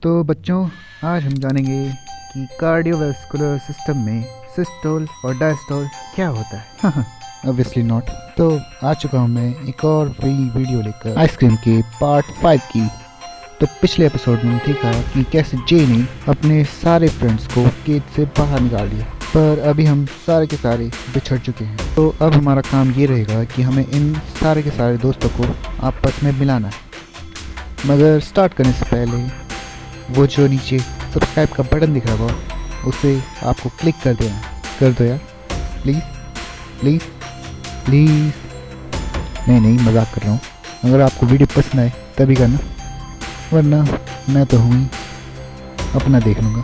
तो बच्चों, आज हम जानेंगे कि कार्डियोवैस्कुलर सिस्टम में सिस्टोल और डायस्टोल क्या होता है। हाँ, ऑब्वियसली नॉट। तो आ चुका हूँ मैं एक और फ्री वीडियो लेकर आइसक्रीम के पार्ट 5 की। तो पिछले एपिसोड में देखा कि कैसे जे ने अपने सारे फ्रेंड्स को केज से बाहर निकाल दिया, पर अभी हम सारे के सारे बिछड़ चुके हैं। तो अब हमारा काम ये रहेगा कि हमें इन सारे के सारे दोस्तों को आपस में मिलाना है। मगर स्टार्ट करने से पहले वो जो नीचे सब्सक्राइब का बटन दिख रहा होगा उसे आपको क्लिक कर देना। कर दो यार, प्लीज़ प्लीज़ प्लीज़। नहीं, मजाक कर रहा हूँ। अगर आपको वीडियो पसंद आए तभी करना, वरना मैं तो हूँ ही, अपना देख लूँगा।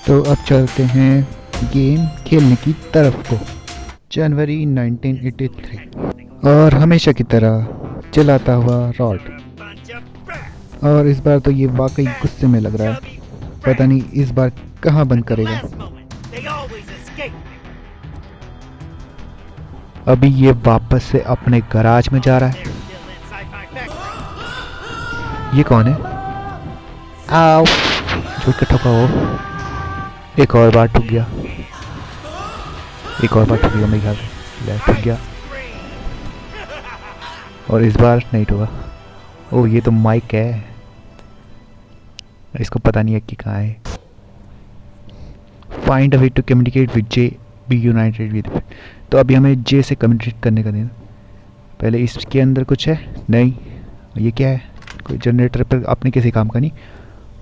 तो अब चलते हैं गेम खेलने की तरफ को। जनवरी 1983 और हमेशा की तरह चलाता हुआ रॉड। और इस बार तो ये वाकई गुस्से में लग रहा है। पता नहीं इस बार कहाँ बंद करेगा। अभी ये वापस से अपने गराज में जा रहा है। ये कौन है? आओ, झूठ के ठोका हो। एक और बार ठुक गया, मेरे ख्याल से ठुक गया। और इस बार नहीं ठुका। ओह, ये तो माइक है, इसको पता नहीं है कि कहाँ है। Find a way to communicate with J, be united with. तो अभी हमें जे से कम्युनिकेट करने का देना। पहले इसके अंदर कुछ है? नहीं। ये क्या है? कोई जनरेटर पर अपने किसी काम का नहीं।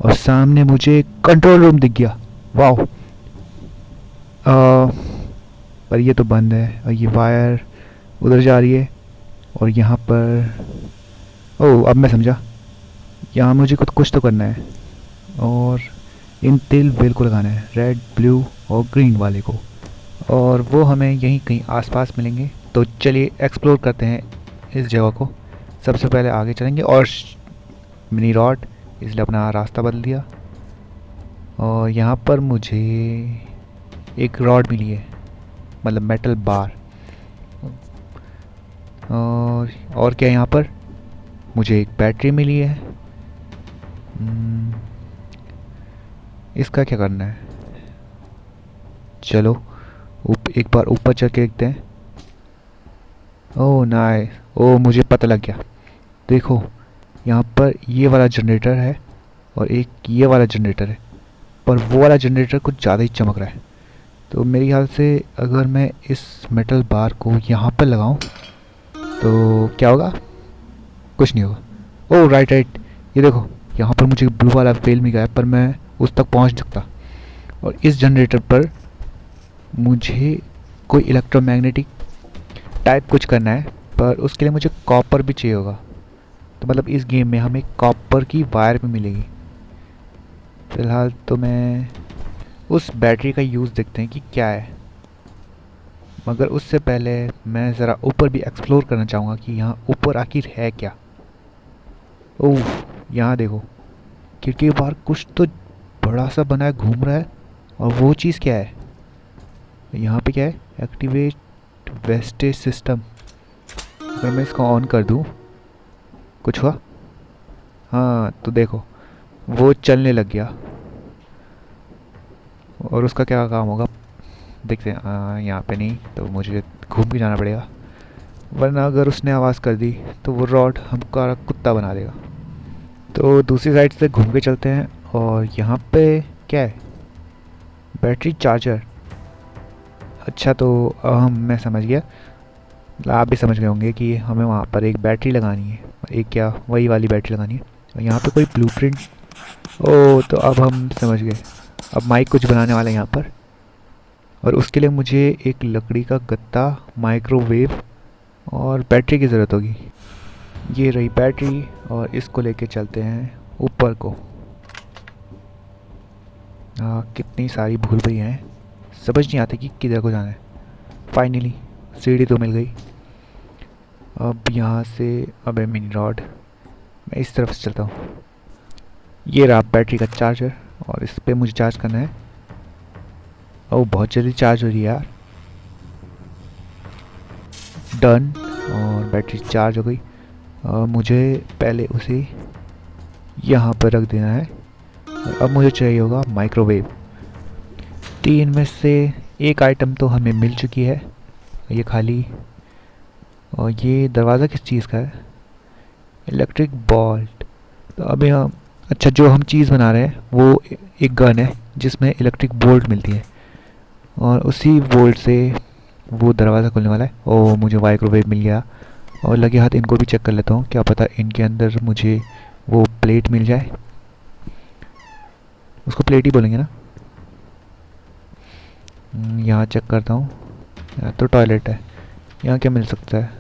और सामने मुझे कंट्रोल रूम दिख गया। वाह। पर ये तो बंद है। और ये वायर उधर जा रही है। और यहाँ पर, ओह, अब मैं समझा। यहाँ मुझे कुछ तो करना है। और इन तिल बेल को लगाना है, रेड, ब्लू और ग्रीन वाले को। और वो हमें यहीं कहीं आसपास मिलेंगे। तो चलिए एक्सप्लोर करते हैं इस जगह को। सबसे पहले आगे चलेंगे। और मिनी रॉड, इसलिए अपना रास्ता बदल दिया। और यहाँ पर मुझे एक रॉड मिली है, मतलब मेटल बार। और क्या यहाँ पर मुझे एक बैटरी मिली है। इसका क्या करना है? चलो एक बार ऊपर चढ़ के देखते हैं। Oh nice. ओह, मुझे पता लग गया। देखो, यहाँ पर ये वाला जनरेटर है और एक ये वाला जनरेटर है, पर वो वाला जनरेटर कुछ ज़्यादा ही चमक रहा है। तो मेरे ख्याल से अगर मैं इस मेटल बार को यहाँ पर लगाऊं तो क्या होगा? कुछ नहीं होगा। ओह राइट, ये देखो, यहाँ पर मुझे ब्लू वाला फेल मिल गया है, पर मैं उस तक पहुँच सकता। और इस जनरेटर पर मुझे कोई इलेक्ट्रोमैग्नेटिक टाइप कुछ करना है, पर उसके लिए मुझे कॉपर भी चाहिए होगा। तो मतलब इस गेम में हमें कॉपर की वायर भी मिलेगी। फ़िलहाल तो मैं उस बैटरी का यूज़ देखते हैं कि क्या है। मगर उससे पहले मैं ज़रा ऊपर भी एक्सप्लोर करना चाहूँगा कि यहाँ ऊपर आखिर है क्या। ओह, यहाँ देखो, खिड़की के बाहर कुछ तो बड़ा सा बना है, घूम रहा है। और वो चीज़ क्या है? यहाँ पे क्या है? Activate wastage system. अगर मैं इसको ऑन कर दूँ, कुछ हुआ? हाँ, तो देखो, वो चलने लग गया। और उसका क्या काम होगा देखते हैं। यहाँ पे नहीं, तो मुझे घूम के जाना पड़ेगा, वरना अगर उसने आवाज़ कर दी तो वो रॉड हमको कुत्ता बना देगा। तो दूसरी साइड से घूम के चलते हैं। और यहाँ पे क्या है? Battery charger. अच्छा, तो मैं समझ गया। आप भी समझ गए होंगे कि हमें वहाँ पर एक बैटरी लगानी है। एक क्या, वही वाली बैटरी लगानी है। और यहाँ पे कोई ब्लूप्रिंट। ओह, तो अब हम समझ गए। अब माइक कुछ बनाने वाला है यहाँ पर। और उसके लिए मुझे एक लकड़ी का गत्ता, माइक्रोवेव और बैटरी की ज़रूरत होगी। ये रही बैटरी। और इसको लेके चलते हैं ऊपर को। कितनी सारी भूल भई हैं, समझ नहीं आती कि किधर को जाना है। फाइनली सीढ़ी तो मिल गई। अब यहाँ से, अबे मिनी रॉड, मैं इस तरफ से चलता हूँ। ये रहा बैटरी का चार्जर और इस पे मुझे चार्ज करना है। ओह, बहुत जल्दी चार्ज हो रही है यार। डन। और बैटरी चार्ज हो गई। मुझे पहले उसे यहाँ पर रख देना है। और अब मुझे चाहिए होगा माइक्रोवेव। तीन में से एक आइटम तो हमें मिल चुकी है, ये खाली। और ये दरवाज़ा किस चीज़ का है? Electric bolt. तो अभी हम, अच्छा जो हम चीज़ बना रहे हैं वो एक गन है जिसमें इलेक्ट्रिक बोल्ट मिलती है, और उसी बोल्ट से वो दरवाज़ा खुलने वाला है। ओ मुझे माइक्रोवेव मिल गया। और लगे हाथ इनको भी चेक कर लेता हूँ, क्या पता इनके अंदर मुझे वो प्लेट मिल जाए। उसको प्लेट ही बोलेंगे ना। यहाँ चेक करता हूँ, यहाँ तो टॉयलेट है, यहाँ क्या मिल सकता है?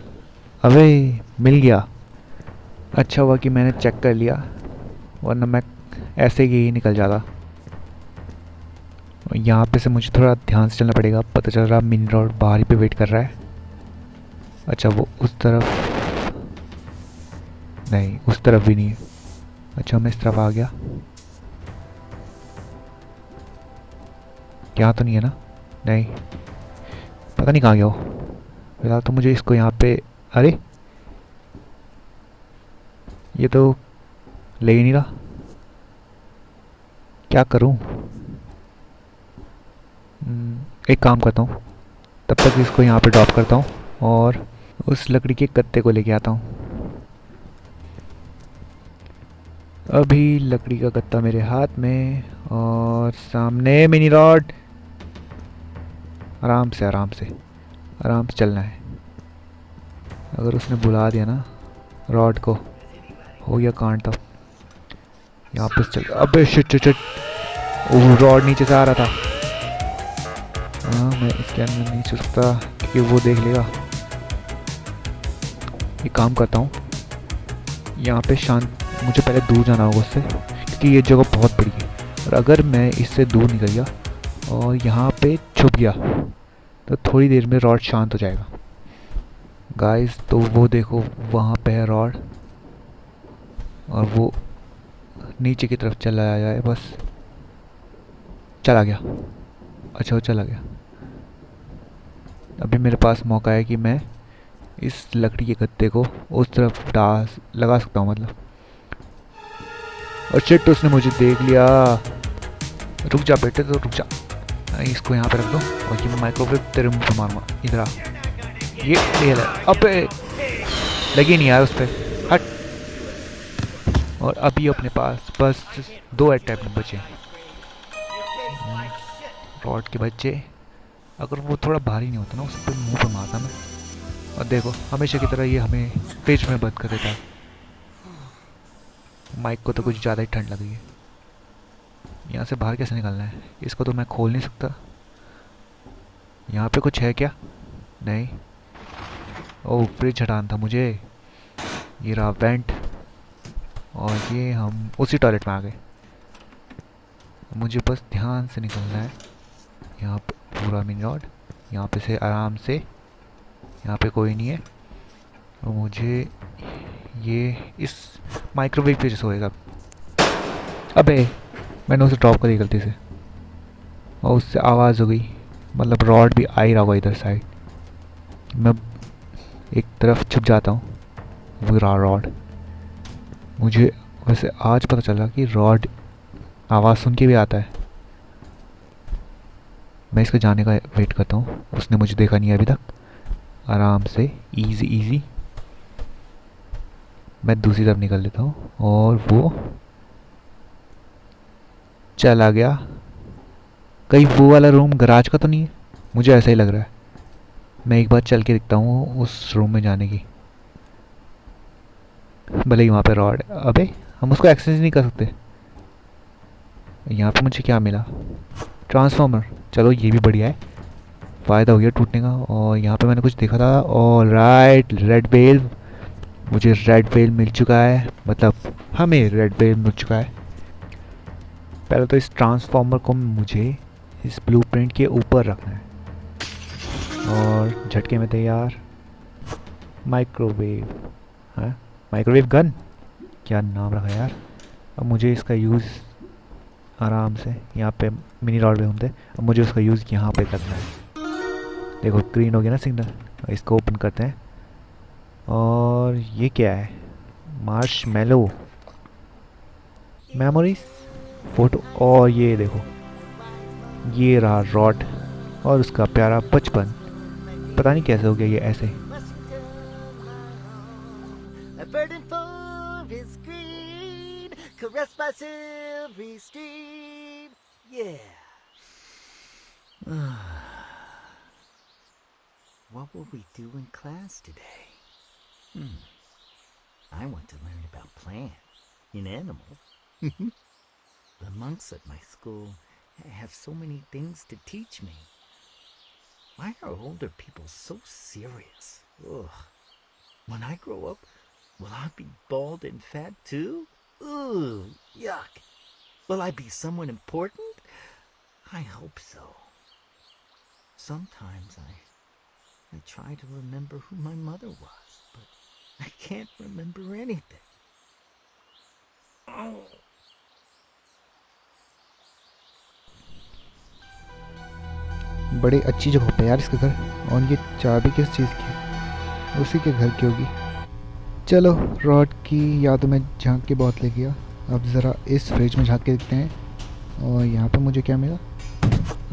अबे मिल गया। अच्छा हुआ कि मैंने चेक कर लिया, वरना मैं ऐसे ही निकल जाता। यहाँ पे से मुझे थोड़ा ध्यान से चलना पड़ेगा। पता चल रहा मिनी रॉड बाहर ही पे वेट कर रहा है। अच्छा वो उस तरफ नहीं, उस तरफ भी नहीं है। अच्छा मैं इस तरफ आ गया। यहाँ तो नहीं है ना? नहीं, पता नहीं कहाँ गया वो। फिलहाल तो मुझे इसको यहाँ पे, अरे ये तो ले ही नहीं रहा, क्या करूँ? एक काम करता हूँ, तब तक इसको यहाँ पे ड्रॉप करता हूँ और उस लकड़ी के गत्ते को लेके आता हूँ। अभी लकड़ी का गत्ता मेरे हाथ में और सामने मिनी रॉड। आराम से आराम से आराम से चलना है। अगर उसने बुला दिया ना रॉड को, हो गया कांड। तब यहाँ पे चल, अबे शिट शिट शिट, वो रॉड नीचे से आ रहा था। हाँ मैं इसके अंदर नहीं चल सकता क्योंकि वो देख लेगा। एक काम करता हूँ, यहाँ पे शांत, मुझे पहले दूर जाना होगा उससे क्योंकि ये जगह बहुत बड़ी है। और अगर मैं इससे दूर निकल गया और यहाँ पे छुप गया तो थोड़ी देर में रॉड शांत हो जाएगा। गाइस तो वो देखो वहाँ पे है रॉड, और वो नीचे की तरफ चला आया है, बस चला गया। अच्छा वो चला गया। अभी मेरे पास मौका है कि मैं इस लकड़ी के गत्ते को उस तरफ लगा सकता हूँ मतलब। और शिट उसने मुझे देख लिया। रुक जा बेटे, तो रुक जा, इसको यहाँ पे रख दो और ये मैं माइक्रोवेव तेरे मुंह पे मारूंगा। इधर आ, ये ले। अबे लगी नहीं यार उस पर, हट। और अभी अपने पास बस 2 अटैम्प्ट बचे, रॉड के बच्चे। अगर वो थोड़ा भारी नहीं होता ना, उस पर मुंह पे मारता मैं। और देखो हमेशा की तरह ये हमें फ्रिज में बंद कर देता है। माइक को तो कुछ ज़्यादा ही ठंड लग रही है। यहाँ से बाहर कैसे निकलना है? इसको तो मैं खोल नहीं सकता। यहाँ पे कुछ है क्या? नहीं। ओह फ्रिज हटाना था मुझे। ये रहा वेंट, और ये हम उसी टॉयलेट में आ गए। मुझे बस ध्यान से निकलना है। यहाँ पे पूरा मिनी रॉड, यहाँ पे से आराम से, यहाँ पे कोई नहीं है। और मुझे ये इस माइक्रोवेव पे जैसे होएगा। अबे मैंने उसे ड्रॉप कर दी गलती से और उससे आवाज़ हो गई, मतलब रॉड भी आ ही रहा होगा इधर साइड। मैं एक तरफ छुप जाता हूँ, वो रहा रॉड। मुझे वैसे आज पता चला कि रॉड आवाज़ सुन के भी आता है। मैं इसके जाने का वेट करता हूँ, उसने मुझे देखा नहीं है अभी तक। आराम से इजी इजी मैं दूसरी तरफ निकल लेता हूँ और वो चला गया। कहीं वो वाला रूम गराज का तो नहीं है? मुझे ऐसा ही लग रहा है। मैं एक बार चल के दिखता हूँ उस रूम में जाने की, भले ही वहाँ पे रॉड। अबे हम उसको एक्सेस नहीं कर सकते। यहाँ पे मुझे क्या मिला? ट्रांसफार्मर। चलो ये भी बढ़िया है, फ़ायदा हो गया टूटने का। और यहाँ पे मैंने कुछ देखा था, ऑल राइट रेड वेल। मुझे रेड वेल मिल चुका है, मतलब हमें रेड वेल मिल चुका है। पहले तो इस ट्रांसफार्मर को मुझे इस ब्लूप्रिंट के ऊपर रखना है और झटके में तैयार। माइक्रोवेव, हाँ माइक्रोवेव गन, क्या नाम रखा यार। अब मुझे इसका यूज़ आराम से, यहाँ पे मिनी रॉड में होते, अब मुझे उसका यूज़ यहाँ पे करना है। देखो ग्रीन हो गया ना सिग्नल, इसको ओपन करते हैं। और ये क्या है? Marshmallow memories. फोटो। और ये देखो, ये रहा रॉड और उसका प्यारा बचपन। पता नहीं कैसे हो गया ये ऐसे। What will we do in class today? I want to learn about plants and animals. The monks at my school have so many things to teach me. Why are older people so serious? Ugh. When I grow up, will I be bald and fat too? Ugh, yuck. Will I be someone important? I hope so. Sometimes I try to remember who my mother was, but I can't remember anything. Oh. बड़ी अच्छी जगह पे यार इसका घर। और ये चाबी किस चीज़ की? उसी के घर की होगी। चलो, रॉड की यादों में झांक के बहुत ले गया। अब ज़रा इस फ्रिज में झांक के देखते हैं। और यहाँ पे मुझे क्या मिला?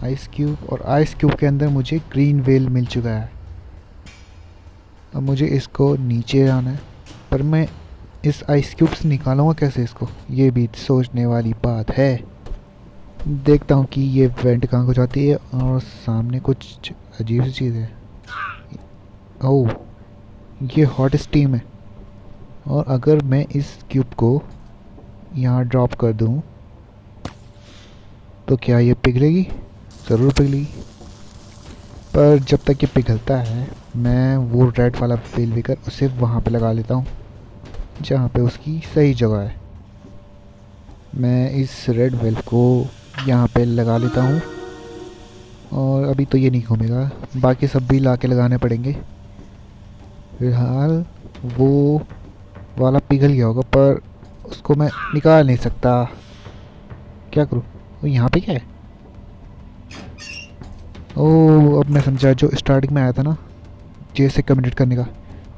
Ice cube. और आइस क्यूब के अंदर मुझे ग्रीन वेल मिल चुका है। अब मुझे इसको नीचे जाना है, पर मैं इस आइस क्यूब से निकालूंगा कैसे इसको? ये भी सोचने वाली बात है। देखता हूँ कि ये वेंट कहाँ को जाती है। और सामने कुछ अजीब सी चीज़ है। ओह, ये हॉट स्टीम है। और अगर मैं इस क्यूब को यहाँ ड्रॉप कर दूँ तो क्या ये पिघलेगी? ज़रूर पिघलेगी। पर जब तक ये पिघलता है मैं वो रेड वाला वेल बेकर उसे वहाँ पे लगा लेता हूँ जहाँ पे उसकी सही जगह है। मैं इस रेड वेल को यहाँ पे लगा लेता हूँ। और अभी तो ये नहीं घूमेगा, बाकी सब भी ला के लगाने पड़ेंगे। फिलहाल वो वाला पिघल गया होगा, पर उसको मैं निकाल नहीं सकता। क्या करूँ? वो यहाँ पे क्या है? ओह, अब मैं समझा। जो स्टार्टिंग में आया था ना जैसे कम्युनिकेट करने का,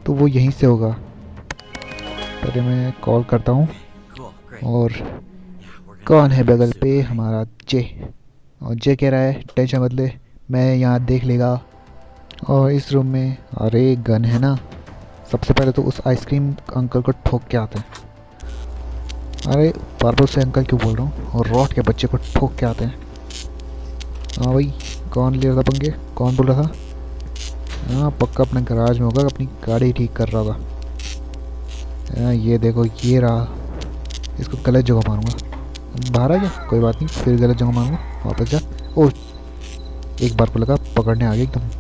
तो वो यहीं से होगा। पहले मैं कॉल करता हूँ। और कौन है बगल पे? हमारा जे। और जे कह रहा है टेंशन मत ले, मैं यहाँ देख लेगा। और इस रूम में अरे गन है ना। सबसे पहले तो उस आइसक्रीम अंकल को ठोक के आते हैं। अरे बार से अंकल क्यों बोल रहा हूँ? और रॉड के बच्चे को ठोक के आते हैं। हाँ भाई, कौन ले रहा था पंगे? कौन बोल रहा था? हाँ, पक्का अपने गराज में होगा, अपनी गाड़ी ठीक कर रहा होगा। हाँ, ये देखो, ये रहा। इसको गलत जगह मारूंगा। बाहर आ गया, कोई बात नहीं, फिर गलत जगह मारूंगा। वापस जा। ओह, एक बार को लगा, पकड़ने आ गया एकदम।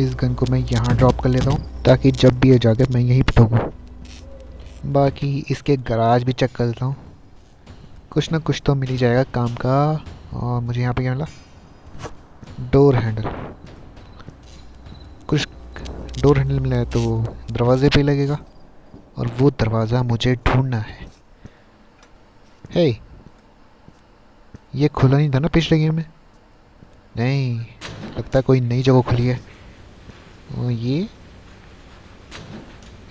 इस गन को मैं यहाँ ड्रॉप कर लेता हूँ ताकि जब भी ये जाके मैं यहीं पे ठोकूँ। बाकी इसके गराज भी चेक कर लेता हूँ, कुछ ना कुछ तो मिल ही जाएगा काम का। और मुझे यहाँ पे क्या मिला? Door handle. कुछ डोर हैंडल मिला है तो दरवाजे पे लगेगा। और वो दरवाज़ा मुझे ढूंढना है। हे, ये खुला नहीं था ना पिछले गेम में? नहीं, लगता है कोई नई जगह खुली है। और ये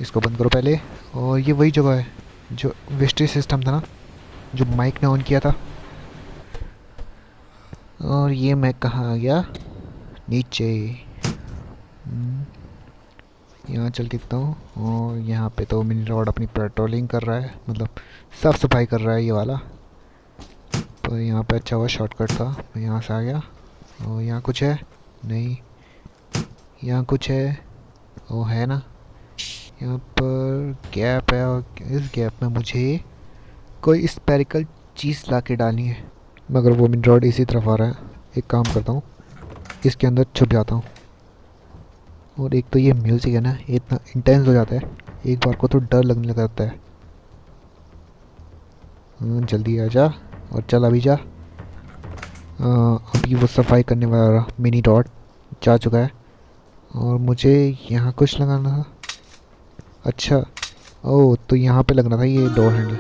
इसको बंद करो पहले। और ये वही जगह है जो विस्ट्री सिस्टम था ना, जो माइक ने ऑन किया था। और ये मैं कहाँ आ गया? नीचे। यहाँ चल के देखता हूँ। और यहाँ पे तो मिनी रॉड अपनी पेट्रोलिंग कर रहा है, मतलब साफ सफाई कर रहा है ये वाला। तो यहाँ पे अच्छा हुआ शॉर्टकट था, मैं यहाँ से आ गया। और यहाँ कुछ है? नहीं। यहाँ कुछ है? वो है ना, यहाँ पर गैप है। और इस गैप में मुझे कोई स्पेरिकल चीज़ ला के डालनी है, मगर वो मिनी रॉड इसी तरफ आ रहा है। एक काम करता हूँ, इसके अंदर छुप जाता हूँ। और एक तो ये म्यूज़िक है ना, ये इतना इंटेंस हो जाता है, एक बार को तो डर लगने लग जाता है। जल्दी आ जा। और चल अभी जा। अभी वो सफाई करने वाला मिनी डॉट जा चुका है। और मुझे यहाँ कुछ लगाना था। अच्छा, ओह, तो यहाँ पे लगना था ये डोर हैंडल।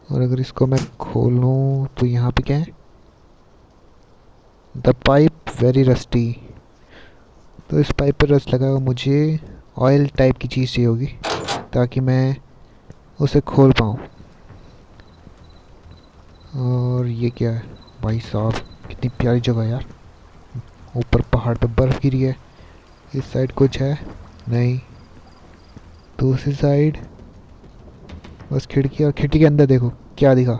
और अगर इसको मैं खोलूँ तो यहाँ पे क्या है? The pipe very rusty. तो इस पाइप पर रस्ट लगा हुआ, मुझे ऑयल टाइप की चीज़ चाहिए होगी ताकि मैं उसे खोल पाऊँ। और ये क्या है भाई साहब, कितनी प्यारी जगह है यार। ऊपर पहाड़ पे बर्फ़ गिरी है। इस साइड कुछ है नहीं, दूसरी साइड बस खिड़की, और खिड़की के अंदर देखो क्या दिखा।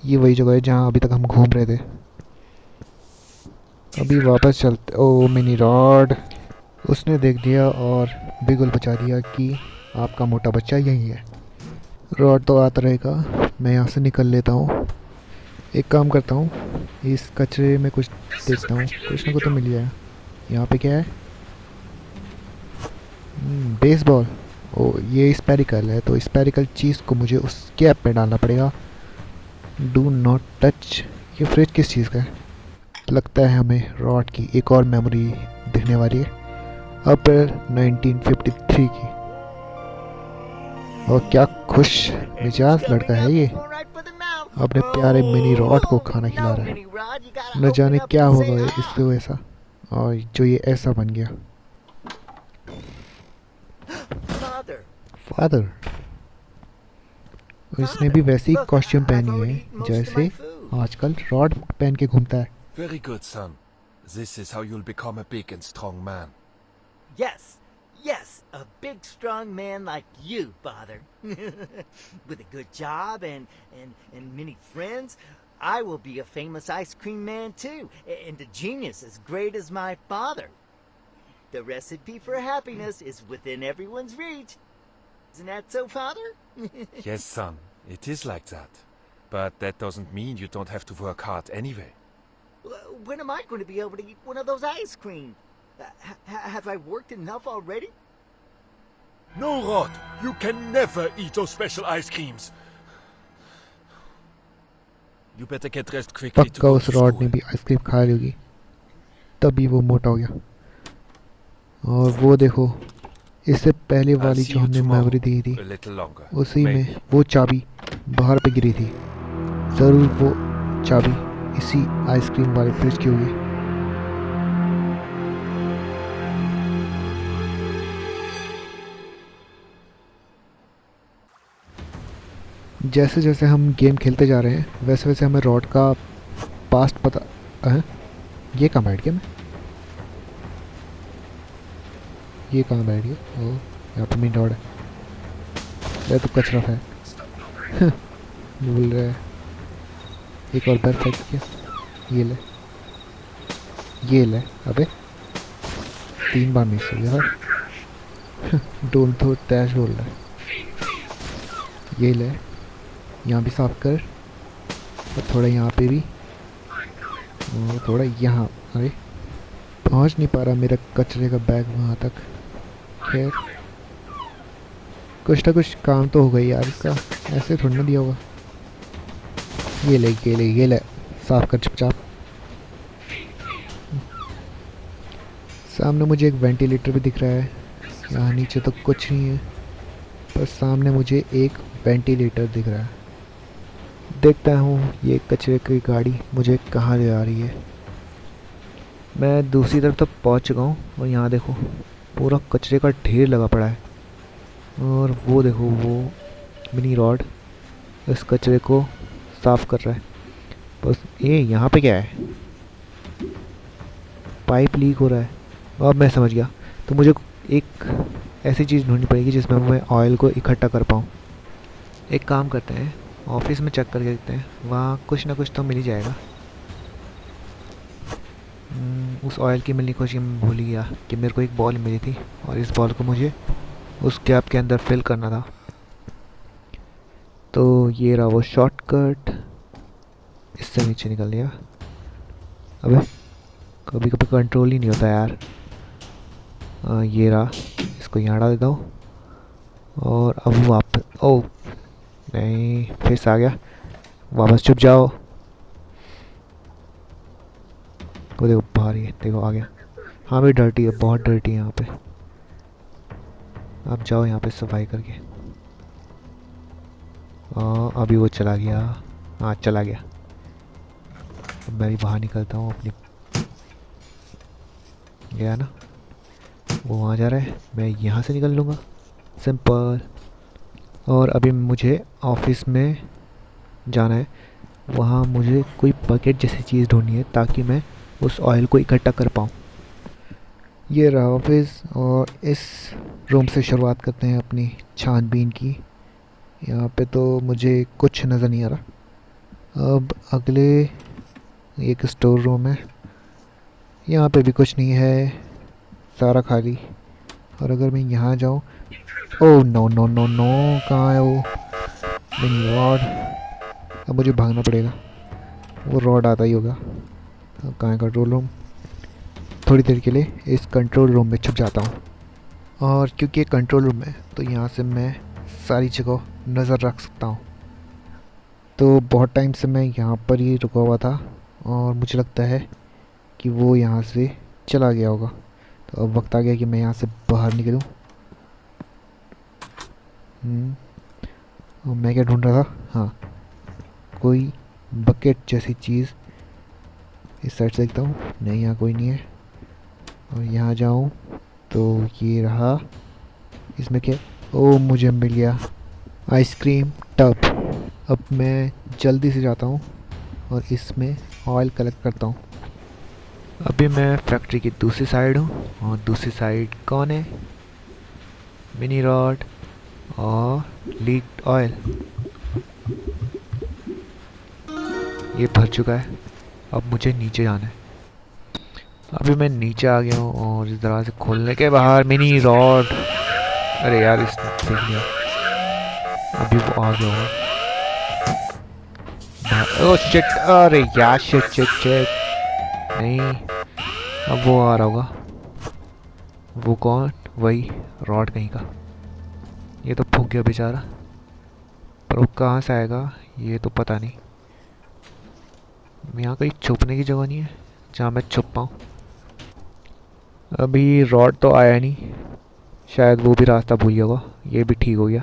ये वही जगह है जहाँ अभी तक हम घूम रहे थे। अभी वापस चलते। ओ मिनी रॉड, उसने देख लिया और बिगुल बचा दिया कि आपका मोटा बच्चा यही है। रॉड तो आता रहेगा, मैं यहाँ से निकल लेता हूँ। एक काम करता हूँ, इस कचरे में कुछ देखता हूँ, कुछ ना कुछ तो मिल जाएगा। यहाँ पे क्या है? बेसबॉल। ओ ये स्पेरिकल है, तो स्पेरिकल चीज़ को मुझे उस कैप में डालना पड़ेगा। Do not touch. ये फ्रिज किस चीज़ का है? लगता है हमें रॉड की एक और मेमोरी दिखने वाली है, अप्रैल 1953 की। और क्या खुश मिजाज लड़का है ये, अपने प्यारे मिनी रॉड को खाना खिला रहा है। न जाने क्या होगा इससे ऐसा, और जो ये ऐसा बन गया। फादर, इसने भी वैसी कॉस्ट्यूम पहनी है जैसे आजकल रॉड पहन के घूमता है। Very good, son. This is how you'll become a big and strong man. Yes, yes, a big strong man like you, father. With a good job and many friends, I will be a famous ice cream man too, and a genius as great as my father. The recipe for happiness is within everyone's reach. Isn't that so, father? Yes, son, it is like that. But that doesn't mean you don't have to work hard anyway. When am I going to be able to eat one of those ice creams? Have I worked enough already? No, Rod, you can never eat those special ice creams. You better get dressed quickly to पक्का go उस to rod ने school. भी ice cream खा ली होगी, तभी वो मोटा हो गया। और वो देखो, इससे पहले I'll वाली see जो you हमने tomorrow, मेमोरी दी थी, a little longer. उसी Maybe. में वो चाबी बाहर पे गिरी थी। ज़रूर वो चाबी इसी आइसक्रीम वाले फ्रिज की होगी। जैसे जैसे हम गेम खेलते जा रहे हैं वैसे वैसे हमें रॉड का पास्ट पता है। ये कहाँ बैठ गया मैं? ये कहाँ बैठ गया? ओ यहाँ पे मेन रॉड है। ये तो कचरा है। बोल रहा है एक और बार फेंक किया। ये ले, ये ले। अबे 3 बार मिस हो गया। डोल तो तैश बोल रहा है। ये ले, यहाँ भी साफ कर, और थोड़ा यहाँ पे भी, और थोड़ा यहाँ। अरे पहुँच नहीं पा रहा मेरा कचरे का बैग वहाँ तक। खैर कुछ ना कुछ काम तो हो गई यार इसका, ऐसे थोड़ा ना दिया होगा। ये ले, ये ले, ये ले, साफ कर चुपचाप। सामने मुझे एक वेंटिलेटर भी दिख रहा है। यहाँ नीचे तो कुछ नहीं है, पर सामने मुझे एक वेंटिलेटर दिख रहा है। देखता हूँ ये कचरे की गाड़ी मुझे कहाँ ले आ रही है। मैं दूसरी तरफ तो पहुँच चुका हूँ, और यहाँ देखो पूरा कचरे का ढेर लगा पड़ा है। और वो देखो वो मिनी रॉड इस कचरे को साफ कर रहा है। बस ये यहाँ पे क्या है? पाइप लीक हो रहा है। अब मैं समझ गया, तो मुझे एक ऐसी चीज़ ढूंढनी पड़ेगी जिसमें मैं ऑयल को इकट्ठा कर पाऊँ। एक काम करते हैं, ऑफिस में चेक करके देखते हैं, वहाँ कुछ ना कुछ तो मिल ही जाएगा। उस ऑयल की मिलने की कोशिश में भूल ही गया कि मेरे को एक बॉल मिली थी, और इस बॉल को मुझे उस गैप के अंदर फिल करना था। तो ये रहा वो शॉर्टकट, इससे नीचे निकल लिया। अबे कभी कभी कंट्रोल ही नहीं होता यार। ये रहा, इसको यहाँ डाल देता हूँ, और अब वापस, ओ नहीं फिर से आ गया। वापस चुप जाओ। वो देखो बाहर ही है, देखो आ गया। हाँ भी डर्टी है, बहुत डर्टी है यहाँ पे। आप जाओ यहाँ पे सफाई करके। अभी वो चला गया। हाँ चला गया। अब मैं भी बाहर निकलता हूँ अपनी। गया ना, वो वहाँ जा रहा है, मैं यहाँ से निकल लूँगा, सिंपल। और अभी मुझे ऑफिस में जाना है, वहाँ मुझे कोई बकेट जैसी चीज़ ढूंढनी है ताकि मैं उस ऑयल को इकट्ठा कर पाऊँ। ये रहा ऑफिस और इस रूम से शुरुआत करते हैं अपनी छानबीन की। यहाँ पे तो मुझे कुछ नज़र नहीं आ रहा। अब अगले एक स्टोर रूम है, यहाँ पे भी कुछ नहीं है, सारा खाली। और अगर मैं यहाँ जाऊँ, oh no no no no, कहाँ है वो मिनी रॉड? अब मुझे भागना पड़ेगा, वो रॉड आता ही होगा। अब कहाँ है कंट्रोल रूम? थोड़ी देर के लिए इस कंट्रोल रूम में छुप जाता हूँ, और क्योंकि ये कंट्रोल रूम है तो यहाँ से मैं सारी जगह नज़र रख सकता हूँ। तो बहुत टाइम से मैं यहाँ पर ही रुका हुआ था और मुझे लगता है कि वो यहाँ से चला गया होगा। तो अब वक्त आ गया कि मैं यहाँ से बाहर निकलूँ। और मैं क्या ढूंढ रहा था? हाँ, कोई बकेट जैसी चीज़। इस साइड से देखता हूँ, नहीं यहाँ कोई नहीं है। और यहाँ जाऊँ तो ये रहा, इसमें क्या? ओ मुझे मिल गया आइसक्रीम टब। अब मैं जल्दी से जाता हूँ और इसमें ऑयल कलेक्ट करता हूँ। अभी मैं फैक्ट्री की दूसरी साइड हूँ, और दूसरी साइड कौन है? मिनी रॉड और लीक्ड ऑयल। ये भर चुका है, अब मुझे नीचे जाना है। अभी मैं नीचे आ गया हूँ और इस दरवाजे खोलने के बाहर मिनी रॉड। अरे यार, इस देख लिया, अभी वो आ गया होगा। ओह शिट, अरे यार शिट शिट शिट, नहीं, अब वो आ रहा होगा। वो कौन? वही रॉड कहीं का। ये तो फूक गया बेचारा, पर वो कहाँ से आएगा ये तो पता नहीं। यहाँ कहीं छुपने की जगह नहीं है जहाँ मैं छुप पाऊँ। अभी रॉड तो आया नहीं, शायद वो भी रास्ता भूल गया होगा। ये भी ठीक हो गया।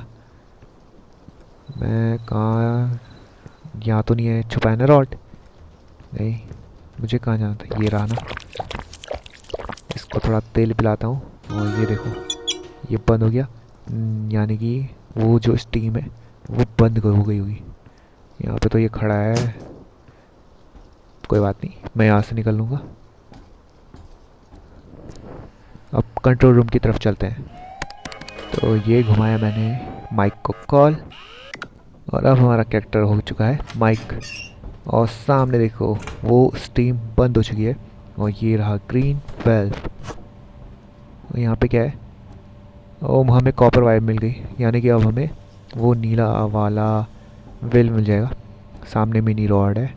मैं कहाँ, यहाँ तो नहीं है छुपाया ना रॉड? नहीं, मुझे कहाँ जाना था? ये रहा ना। इसको थोड़ा तेल पिलाता हूँ, और ये देखो ये बंद हो गया। यानी कि वो जो स्टीम है वो बंद हो गई होगी। यहाँ पे तो ये खड़ा है, कोई बात नहीं, मैं यहाँ से निकल लूँगा। अब कंट्रोल रूम की तरफ चलते हैं। तो ये घुमाया मैंने माइक को कॉल, और अब हमारा कैरेक्टर हो चुका है माइक। और सामने देखो वो स्टीम बंद हो चुकी है, और ये रहा ग्रीन वेल्व। यहाँ पे क्या है? ओ हमें कॉपर वायर मिल गई, यानी कि अब हमें वो नीला वाला वेल मिल जाएगा। सामने मिनी रॉड है,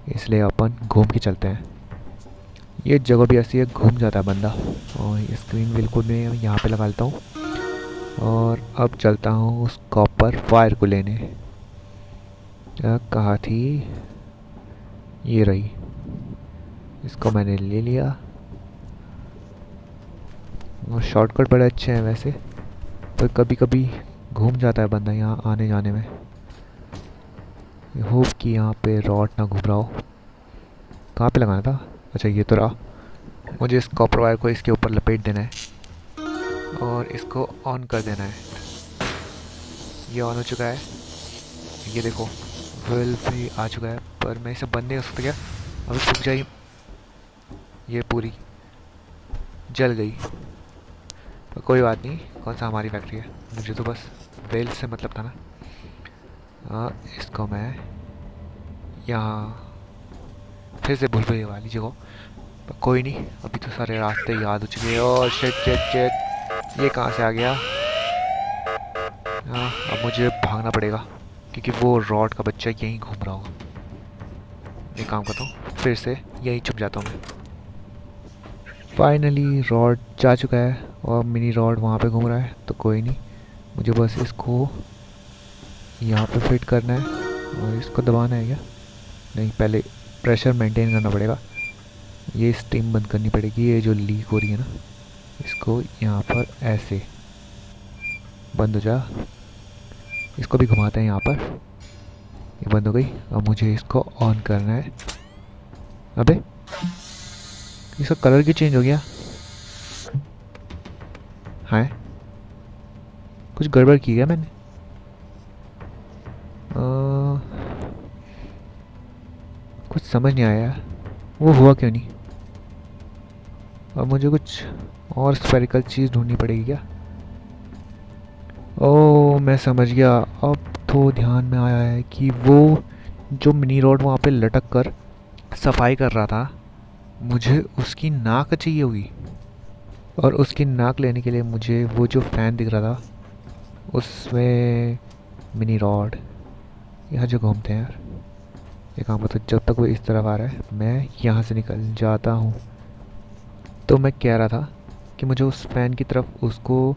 इसलिए अपन घूम के चलते हैं। ये जगह भी ऐसी है, घूम जाता है बंदा। और ये स्क्रीन व्हील को मैं यहाँ पे लगा लेता हूँ, और अब चलता हूँ उस कॉपर वायर को लेने। कहाँ थी? ये रही, इसको मैंने ले लिया। और शॉर्टकट बड़े अच्छे हैं वैसे, पर कभी कभी घूम जाता है बंदा यहाँ आने जाने में। होप कि यहाँ पे रॉड ना घूम रहा हो। कहाँ पे लगाना था? अच्छा ये तो रहा। मुझे इस कॉपर वायर को इसके ऊपर लपेट देना है और इसको ऑन कर देना है। ये ऑन हो चुका है, ये देखो वेल्व भी आ चुका है, पर मैं इसे बंद नहीं कर सकता क्या? अभी सूख जाए, ये पूरी जल गई। पर कोई बात नहीं, कौन सा हमारी फैक्ट्री है, मुझे तो बस वेल से मतलब था ना। इसको मैं यहाँ फिर से भूल वाली जगह, पर कोई नहीं, अभी तो सारे रास्ते याद हो चुके हैं। और शिट शिट शिट, ये कहाँ से आ गया? अब मुझे भागना पड़ेगा, क्योंकि वो रॉड का बच्चा यहीं घूम रहा होगा। एक काम करता हूँ, फिर से यहीं छुप जाता हूँ मैं। फाइनली रॉड जा चुका है, और मिनी रॉड वहाँ पे घूम रहा है। तो कोई नहीं, मुझे बस इसको यहाँ पे फिट करना है, और इसको दबाना है क्या? नहीं, पहले प्रेशर मेंटेन करना पड़ेगा। ये स्टीम बंद करनी पड़ेगी, ये जो लीक हो रही है ना, इसको यहाँ पर ऐसे बंद हो जा। इसको भी घुमाते हैं यहाँ पर, ये बंद हो गई। अब मुझे इसको ऑन करना है। अबे इसका कलर क्यों चेंज हो गया? है कुछ गड़बड़ की है मैंने? समझ नहीं आया यार, वो हुआ क्यों नहीं। अब मुझे कुछ और स्फेरिकल चीज़ ढूंढनी पड़ेगी क्या। ओह मैं समझ गया, अब तो ध्यान में आया है कि वो जो मिनी रॉड वहाँ पे लटक कर सफाई कर रहा था, मुझे उसकी नाक चाहिए होगी। और उसकी नाक लेने के लिए मुझे वो जो फ़ैन दिख रहा था उसमें मिनी रॉड यहाँ जो घूमते हैं यार, ये काम तो जब तक वो इस तरफ आ रहा है मैं यहाँ से निकल जाता हूँ। तो मैं कह रहा था कि मुझे उस फ़ैन की तरफ उसको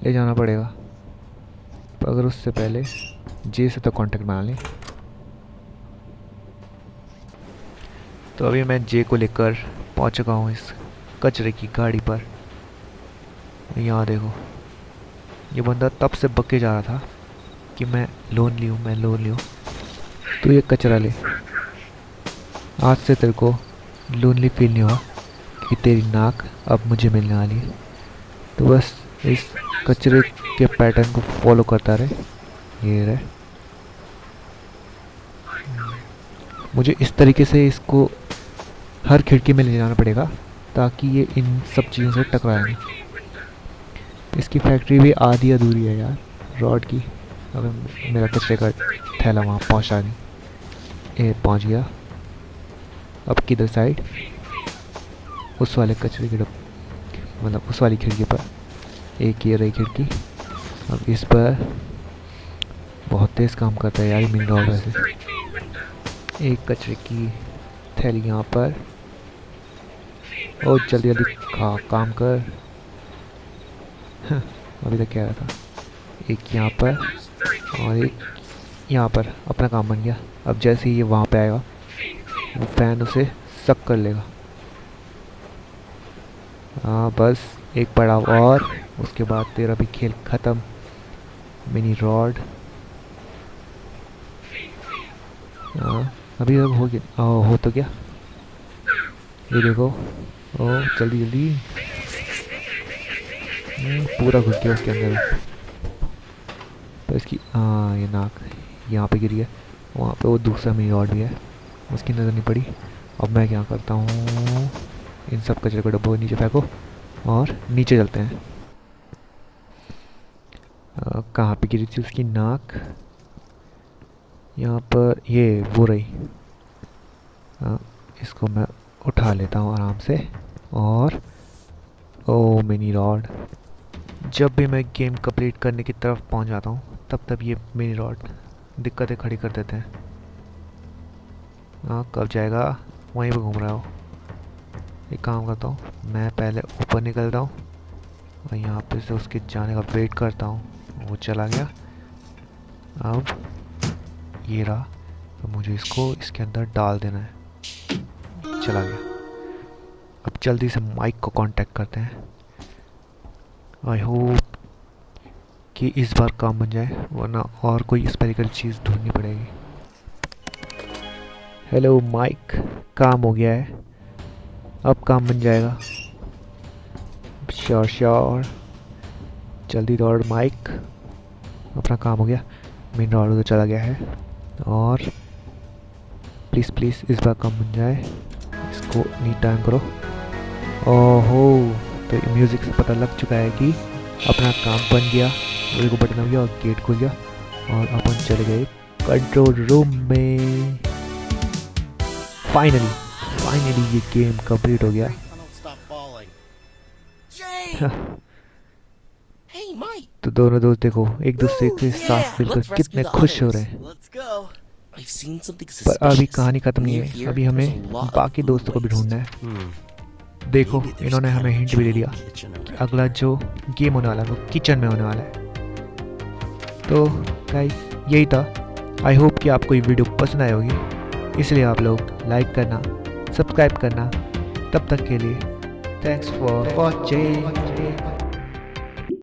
ले जाना पड़ेगा, पर अगर उससे पहले जे से तो कांटेक्ट बना लें। तो अभी मैं जे को लेकर पहुँच चुका हूँ इस कचरे की गाड़ी पर। यहाँ देखो, ये बंदा तब से बके जा रहा था कि मैं लोन ली हूँ। तो ये कचरा ले, आज से तेरे को लोनली फील नहीं हुआ कि तेरी नाक अब मुझे मिलने वाली है। तो बस इस कचरे के पैटर्न को फॉलो करता रहे। ये रहे, मुझे इस तरीके से इसको हर खिड़की में ले जाना पड़ेगा ताकि ये इन सब चीज़ों से टकराए नहीं। इसकी फैक्ट्री भी आधी अधूरी है यार रॉड की। अब मेरा कचरे का थैला वहाँ पहुँचा नहीं, ये पहुँच गया। अब किधर साइड, उस वाले कचरे की मतलब उस वाली खिड़की पर। एक ये रही खिड़की। अब इस पर बहुत तेज़ काम करता है यार मिनी रॉड वैसे। एक कचरे की थैली यहाँ पर, और जल्दी जल्दी काम कर। अभी तक कह रहा था, एक यहाँ पर और एक यहाँ पर। अपना काम बन गया। अब जैसे ही ये वहाँ पे आएगा वो फैन उसे सक कर लेगा। हाँ बस एक पड़ाव और, उसके बाद तेरा भी खेल ख़त्म मिनी रॉड। अभी अब हो गया, हो तो गया। ये देखो, ओ जल्दी जल्दी। पूरा घुस गया उसके अंदर। तो इसकी ये नाक यहाँ पे गिरी है, वहाँ पे वो दूसरा मिनी रॉड भी है, उसकी नज़र नहीं पड़ी। अब मैं क्या करता हूँ, इन सब कचरे को डब्बों नीचे फेंको और नीचे चलते हैं। कहाँ पे गिरी थी उसकी नाक, यहाँ पर। ये वो रही। इसको मैं उठा लेता हूँ आराम से। और ओ मिनी रॉड, जब भी मैं गेम कंप्लीट करने की तरफ पहुँच जाता हूँ तब ये मिनी रॉड दिक्कतें खड़ी कर देते हैं। कब जाएगा, वहीं पे घूम रहा हो। एक काम करता हूँ, मैं पहले ऊपर निकलता हूँ और यहाँ पे से उसके जाने का वेट करता हूँ। वो चला गया। अब ये रहा, तो मुझे इसको इसके अंदर डाल देना है। चला गया। अब जल्दी से माइक को कांटेक्ट करते हैं। आई होप कि इस बार काम बन जाए, वरना और कोई स्पेरिकल चीज़ ढूंढनी पड़ेगी। हेलो माइक, काम हो गया है, अब काम बन जाएगा। श्योर जल्दी दौड़ माइक, अपना काम हो गया। मेन रॉड तो चला गया है, और प्लीज़ इस बार काम बन जाए। इसको नीट टाइम करो। ओहो, तो म्यूज़िक से पता लग चुका है कि अपना काम बन गया। मेरे को बटन आ गया और गेट खुल गया और अपन चले गए कंट्रोल रूम में। फाइनली ये गेम कंप्लीट हो गया। तो दोनों दोस्त देखो एक दूसरे के साथ मिलकर कितने खुश हो रहे हैं। पर अभी कहानी खत्म नहीं है, अभी हमें बाकी दोस्तों को भी ढूंढना है। देखो इन्होंने हमें हिंट भी दे दिया कि अगला जो गेम होने वाला है वो किचन में होने वाला है। तो गाइस यही था। आई होप कि आपको ये वीडियो पसंद आई होगी, इसलिए आप लोग लाइक करना, सब्सक्राइब करना। तब तक के लिए थैंक्स फॉर वॉचिंग।